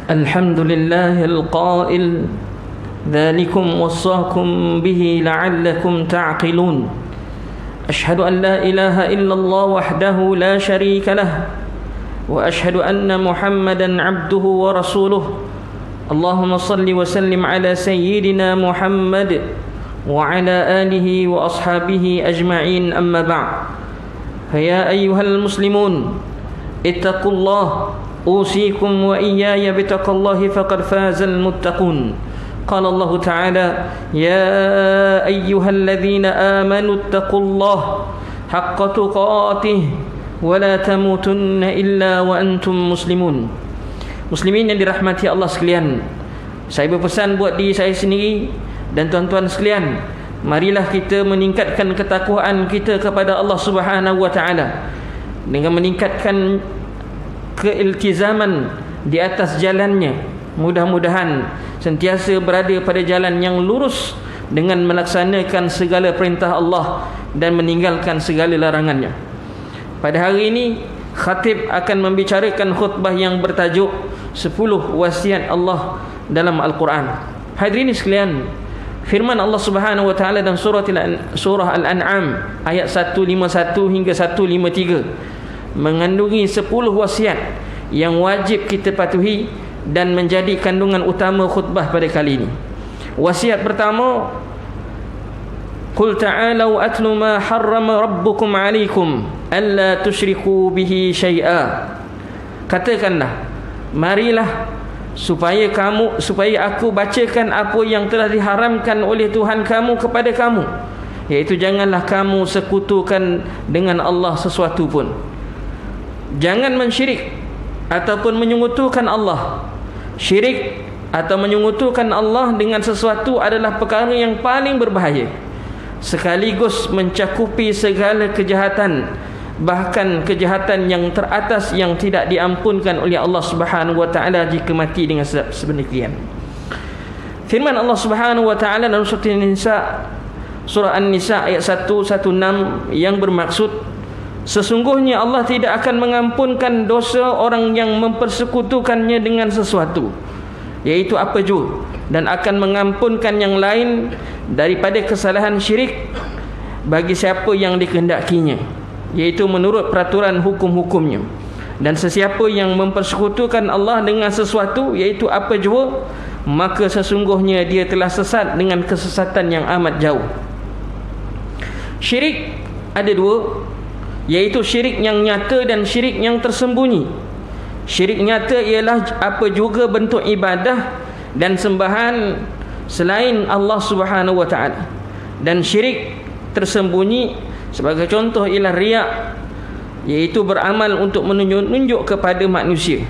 الحمد لله القائل ذلكم وصاكم به لعلكم تعقلون أشهد أن لا إله إلا الله وحده لا شريك له وأشهد أن محمدا عبده ورسوله اللهم صل وسلم على سيدنا محمد وعلى آله وأصحابه أجمعين أما بعد فيا أيها المسلمون اتقوا الله أوصيكم وإياي بتقوى الله فقد فاز المتقون قال الله تعالى يا أيها الذين آمنوا اتقوا الله حق تقاته ولا تموتن إلا وأنتم مسلمون. Muslimin yang dirahmati Allah sekalian, saya berpesan buat diri saya sendiri dan tuan-tuan sekalian, marilah kita meningkatkan ketakwaan kita kepada Allah Subhanahu wa taala dengan meningkatkan keiltizaman di atas jalannya. Mudah-mudahan sentiasa berada pada jalan yang lurus dengan melaksanakan segala perintah Allah dan meninggalkan segala larangannya. Pada hari ini khatib akan membicarakan khutbah yang bertajuk 10 wasiat Allah dalam Al-Quran. Hadirin sekalian, firman Allah Subhanahu wa taala dalam surah Al-An'am ayat 151 hingga 153 mengandungi 10 wasiat yang wajib kita patuhi dan menjadi kandungan utama khutbah pada kali ini. Wasiat pertama, qul ta'alu atlu ma harrama rabbukum 'alaikum alla tusyriku bihi syai'a. Katakanlah, marilah supaya aku bacakan apa yang telah diharamkan oleh Tuhan kamu kepada kamu, iaitu janganlah kamu sekutukan dengan Allah sesuatu pun. Jangan mensyirik ataupun menyekutukan Allah. Syirik atau menyekutukan Allah dengan sesuatu adalah perkara yang paling berbahaya, sekaligus mencakupi segala kejahatan, bahkan kejahatan yang teratas yang tidak diampunkan oleh Allah Subhanahu wa taala jika mati dengan sedemikian. Firman Allah Subhanahu wa taala dalam surah An-Nisa ayat 116 yang bermaksud, sesungguhnya Allah tidak akan mengampunkan dosa orang yang mempersekutukannya dengan sesuatu, iaitu apa jua, dan akan mengampunkan yang lain daripada kesalahan syirik bagi siapa yang dikehendakinya, iaitu menurut peraturan hukum-hukumnya. Dan sesiapa yang mempersekutukan Allah dengan sesuatu, iaitu apa jua, maka sesungguhnya dia telah sesat dengan kesesatan yang amat jauh. Syirik ada dua, iaitu syirik yang nyata dan syirik yang tersembunyi. Syirik nyata ialah apa juga bentuk ibadah dan sembahan selain Allah Subhanahu wa taala. Dan syirik tersembunyi sebagai contoh ialah riya, iaitu beramal untuk menunjuk kepada manusia.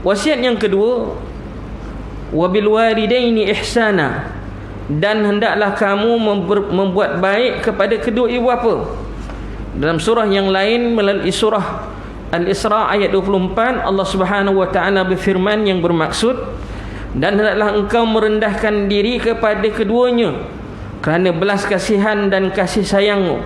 Wasiat yang kedua, wabil walidaini ihsana, dan hendaklah kamu membuat baik kepada kedua ibu bapa. Dalam surah yang lain melalui surah Al-Isra ayat 24, Allah Subhanahu wa taala berfirman yang bermaksud, dan hendaklah engkau merendahkan diri kepada keduanya kerana belas kasihan dan kasih sayangmu,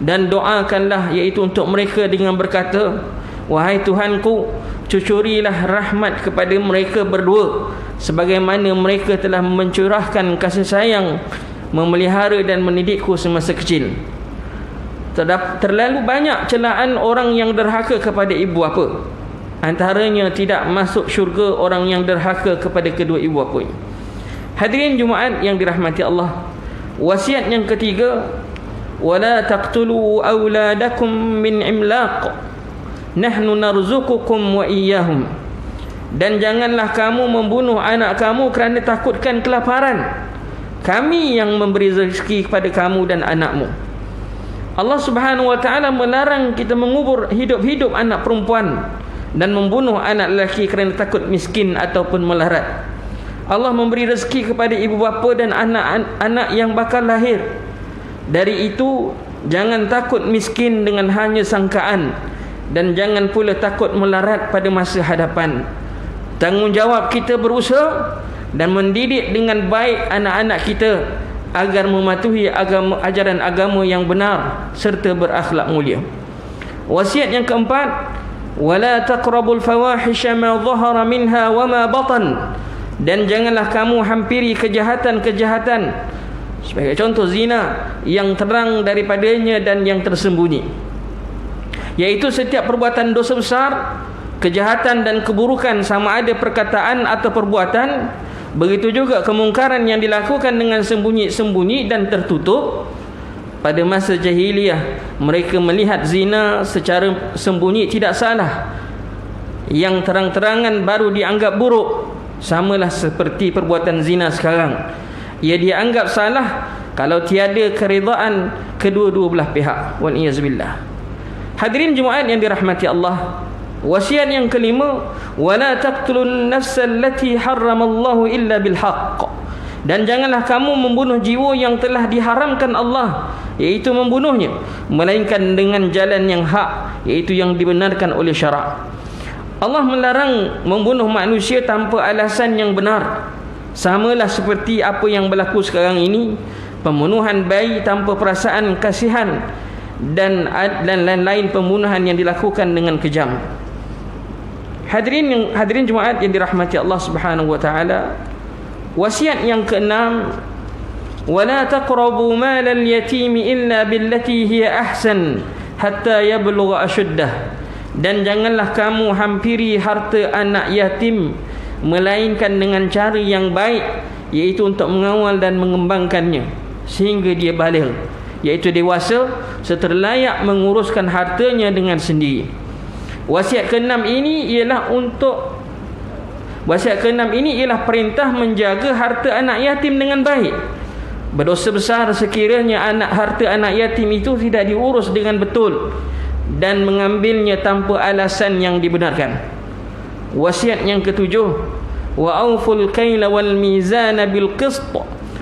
dan doakanlah iaitu untuk mereka dengan berkata, wahai Tuhanku, cucurilah rahmat kepada mereka berdua sebagaimana mereka telah mencurahkan kasih sayang, memelihara dan mendidikku semasa kecil. Terlalu banyak celaan orang yang derhaka kepada ibu bapa. Antaranya tidak masuk syurga orang yang derhaka kepada kedua ibu bapanya. Hadirin Jumaat yang dirahmati Allah, wasiat yang ketiga, wala taqtulu auladakum min imlaq nahnu narzuqukum wa iyyahum, dan janganlah kamu membunuh anak kamu kerana takutkan kelaparan. Kami yang memberi rezeki kepada kamu dan anakmu. Allah Subhanahu wa taala melarang kita mengubur hidup-hidup anak perempuan dan membunuh anak lelaki kerana takut miskin ataupun melarat. Allah memberi rezeki kepada ibu bapa dan anak-anak yang bakal lahir. Dari itu, jangan takut miskin dengan hanya sangkaan, dan jangan pula takut melarat pada masa hadapan. Tanggungjawab kita berusaha dan mendidik dengan baik anak-anak kita agar mematuhi ajaran agama yang benar serta berakhlak mulia. Wasiat yang keempat, wala taqrabul fawahisha ma dhahara minha wa ma batan, dan janganlah kamu hampiri kejahatan-kejahatan. Sebagai contoh, zina yang terang daripadanya dan yang tersembunyi, yaitu setiap perbuatan dosa besar, kejahatan dan keburukan, sama ada perkataan atau perbuatan. Begitu juga kemungkaran yang dilakukan dengan sembunyi-sembunyi dan tertutup. Pada masa jahiliyah, mereka melihat zina secara sembunyi tidak salah, yang terang-terangan baru dianggap buruk. Samalah seperti perbuatan zina sekarang, ia dianggap salah kalau tiada keridaan kedua-dua belah pihak. Wal iyaz billah. Hadirin Jumaat yang dirahmati Allah, wasiat yang kelima, wala taqtulun nafsal lati harramallahu illa bil haqq, dan janganlah kamu membunuh jiwa yang telah diharamkan Allah, iaitu membunuhnya, melainkan dengan jalan yang hak, iaitu yang dibenarkan oleh syarak. Allah melarang membunuh manusia tanpa alasan yang benar. Samalah seperti apa yang berlaku sekarang ini, pembunuhan bayi tanpa perasaan kasihan, dan lain-lain pembunuhan yang dilakukan dengan kejam. Hadirin Jumaat yang dirahmati Allah Subhanahu wa taala, wasiat yang keenam, wala taqrabu malal yatimi illa billati hiya ahsan hatta yablugha ashuddah, dan janganlah kamu hampiri harta anak yatim melainkan dengan cara yang baik, iaitu untuk mengawal dan mengembangkannya sehingga dia baligh, iaitu dewasa serta layak menguruskan hartanya dengan sendiri. Wasiat keenam ini ialah perintah menjaga harta anak yatim dengan baik. Berdosa besar sekiranya harta anak yatim itu tidak diurus dengan betul dan mengambilnya tanpa alasan yang dibenarkan. Wasiat yang ketujuh, wa auful kaila wal mizana bil qist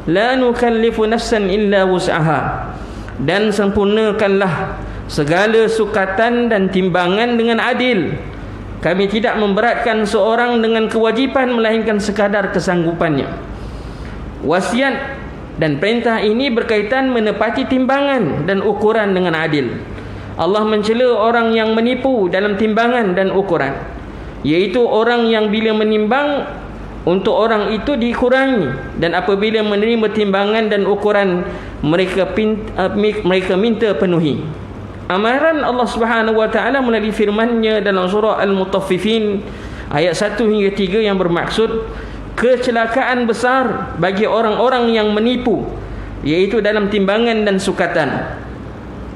la nukallifu nafsan illa wus'aha, dan sempurnakanlah segala sukatan dan timbangan dengan adil. Kami tidak memberatkan seorang dengan kewajipan melainkan sekadar kesanggupannya. Wasiat dan perintah ini berkaitan menepati timbangan dan ukuran dengan adil. Allah mencela orang yang menipu dalam timbangan dan ukuran, iaitu orang yang bila menimbang untuk orang itu dikurangi, dan apabila menerima timbangan dan ukuran mereka minta penuhi. Amaran Allah Subhanahu wa taala melalui firman-Nya dalam surah Al-Mutaffifin ayat 1 hingga 3 yang bermaksud kecelakaan besar bagi orang-orang yang menipu, iaitu dalam timbangan dan sukatan,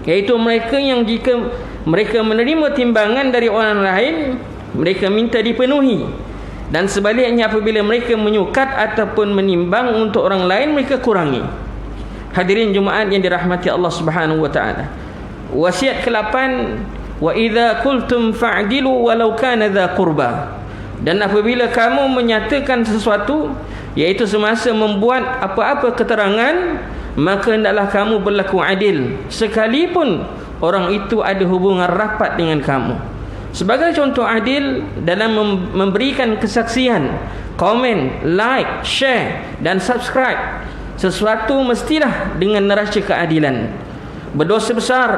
iaitu mereka yang jika mereka menerima timbangan dari orang lain, mereka minta dipenuhi, dan sebaliknya apabila mereka menyukat ataupun menimbang untuk orang lain, mereka kurangi. Hadirin Jumaat yang dirahmati Allah Subhanahu wa taala, wasiat ke-8, wa idza qultum fa'dilu walau kana dza qurba, dan apabila kamu menyatakan sesuatu, iaitu semasa membuat apa-apa keterangan, maka hendaklah kamu berlaku adil sekalipun orang itu ada hubungan rapat dengan kamu. Sebagai contoh adil dalam memberikan kesaksian, komen, like, share dan subscribe sesuatu mestilah dengan neraca keadilan. Berdosa besar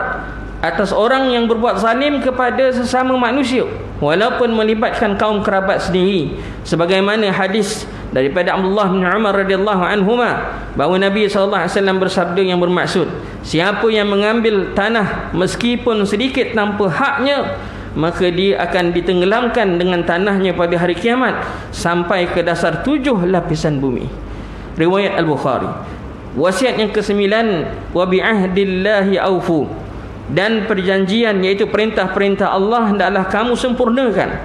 atas orang yang berbuat zalim kepada sesama manusia walaupun melibatkan kaum kerabat sendiri, sebagaimana hadis daripada Abdullah bin Umar radhiyallahu anhuma bahawa Nabi sallallahu alaihi wasallam bersabda yang bermaksud, siapa yang mengambil tanah meskipun sedikit tanpa haknya, maka dia akan ditenggelamkan dengan tanahnya pada hari kiamat sampai ke dasar 7 lapisan bumi. Riwayat Al-Bukhari. Wasiat yang ke-9, wa bi'ahdillahi aufu, dan perjanjian, iaitu perintah-perintah Allah hendaklah kamu sempurnakan.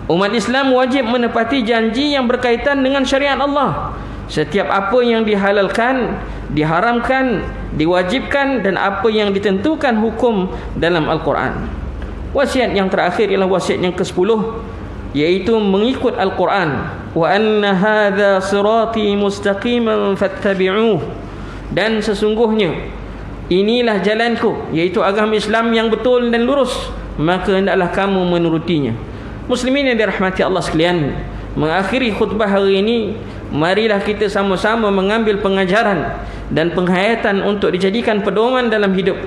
Umat Islam wajib menepati janji yang berkaitan dengan syariat Allah. Setiap apa yang dihalalkan, diharamkan, diwajibkan, dan apa yang ditentukan hukum dalam Al-Quran. Wasiat yang terakhir ialah wasiat yang ke-10, iaitu mengikut Al-Quran. Wa anna hadza sirati mustaqiman fattabi'uh, dan sesungguhnya inilah jalanku, iaitu agama Islam yang betul dan lurus, maka hendaklah kamu menurutinya. Muslimin yang dirahmati Allah sekalian, mengakhiri khutbah hari ini, marilah kita sama-sama mengambil pengajaran dan penghayatan untuk dijadikan pedoman dalam hidup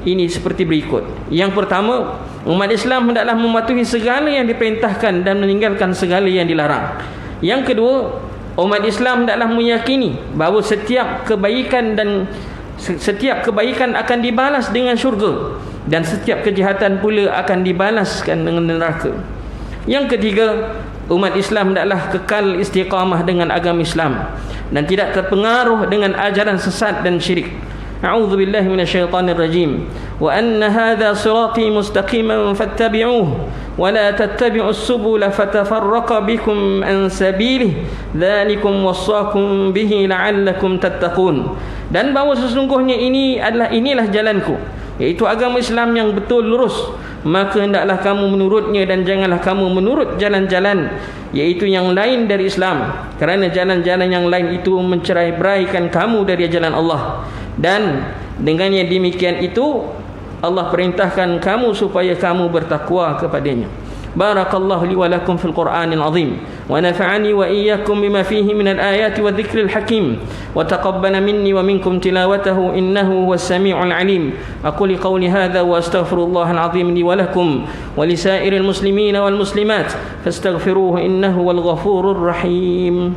ini seperti berikut. Yang pertama, Umat Islam hendaklah mematuhi segala yang diperintahkan dan meninggalkan segala yang dilarang. Yang kedua, umat Islam hendaklah meyakini bahawa setiap kebaikan akan dibalas dengan syurga, dan setiap kejahatan pula akan dibalaskan dengan neraka. Yang ketiga, umat Islam hendaklah kekal istiqamah dengan agama Islam dan tidak terpengaruh dengan ajaran sesat dan syirik. A'udzu billahi minasyaitonir rajim. Wa anna hadza sirati mustaqiman fattabi'uhu wa la tattabi'us subula fatafarraqa bikum an sabilihi dzalikum wassaakum bihi la'allakum tattaqun. Dan bahawa sesungguhnya inilah jalanku, iaitu agama Islam yang betul lurus, maka hendaklah kamu menurutnya dan janganlah kamu menurut jalan-jalan iaitu yang lain dari Islam, kerana jalan-jalan yang lain itu mencerai-beraikan kamu dari jalan Allah. Dan dengan yang demikian itu Allah perintahkan kamu supaya kamu bertakwa kepadanya. Barakallahu li wa lakum fil Qur'anil azim wa nafa'ani wa iyyakum bima fihi minal ayati wa dzikril hakim wa taqabbala minni wa minkum tilawatahu innahu huwas samiul alim. Aqulu qawli hadza wa astaghfirullahal azim li wa lakum wa lisairil muslimina wal muslimat fastaghfiruhu innahu wal ghafurur rahim.